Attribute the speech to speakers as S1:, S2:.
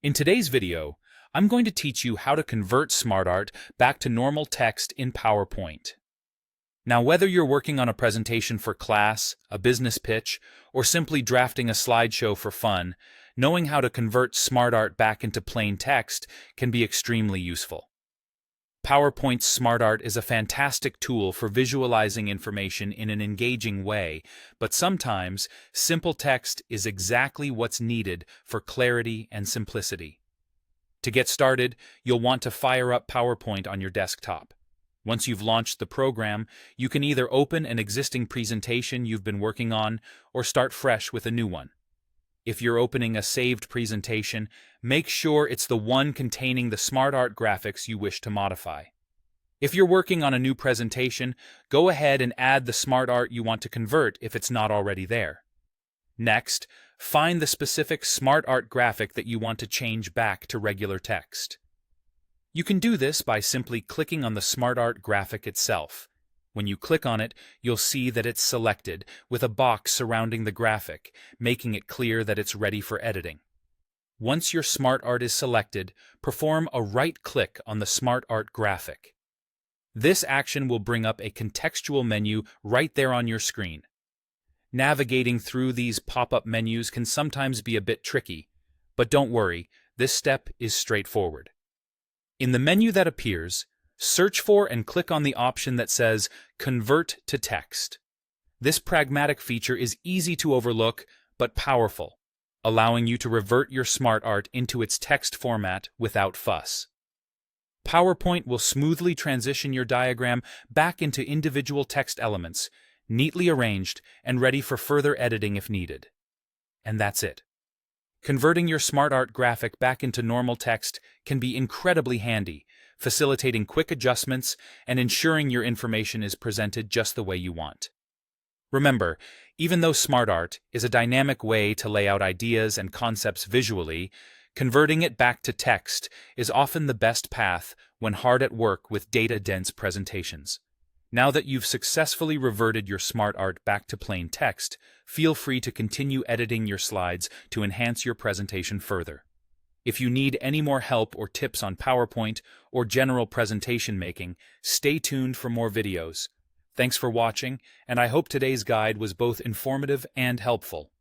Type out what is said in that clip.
S1: In today's video, I'm going to teach you how to convert SmartArt back to normal text in PowerPoint. Now, whether you're working on a presentation for class, a business pitch, or simply drafting a slideshow for fun, knowing how to convert SmartArt back into plain text can be extremely useful. PowerPoint's SmartArt is a fantastic tool for visualizing information in an engaging way, but sometimes simple text is exactly what's needed for clarity and simplicity. To get started, you'll want to fire up PowerPoint on your desktop. Once you've launched the program, you can either open an existing presentation you've been working on or start fresh with a new one. If you're opening a saved presentation, make sure it's the one containing the SmartArt graphics you wish to modify. If you're working on a new presentation, go ahead and add the SmartArt you want to convert if it's not already there. Next, find the specific SmartArt graphic that you want to change back to regular text. You can do this by simply clicking on the SmartArt graphic itself. When you click on it, you'll see that it's selected, with a box surrounding the graphic, making it clear that it's ready for editing. Once your SmartArt is selected, perform a right-click on the SmartArt graphic. This action will bring up a contextual menu right there on your screen. Navigating through these pop-up menus can sometimes be a bit tricky, but don't worry, this step is straightforward. In the menu that appears, search for and click on the option that says Convert to Text. This pragmatic feature is easy to overlook, but powerful, allowing you to revert your SmartArt into its text format without fuss. PowerPoint will smoothly transition your diagram back into individual text elements, neatly arranged and ready for further editing if needed. And that's it. Converting your SmartArt graphic back into normal text can be incredibly handy, facilitating quick adjustments and ensuring your information is presented just the way you want. Remember, even though SmartArt is a dynamic way to lay out ideas and concepts visually, converting it back to text is often the best path when hard at work with data-dense presentations. Now that you've successfully reverted your SmartArt back to plain text, feel free to continue editing your slides to enhance your presentation further. If you need any more help or tips on PowerPoint or general presentation making, stay tuned for more videos. Thanks for watching, and I hope today's guide was both informative and helpful.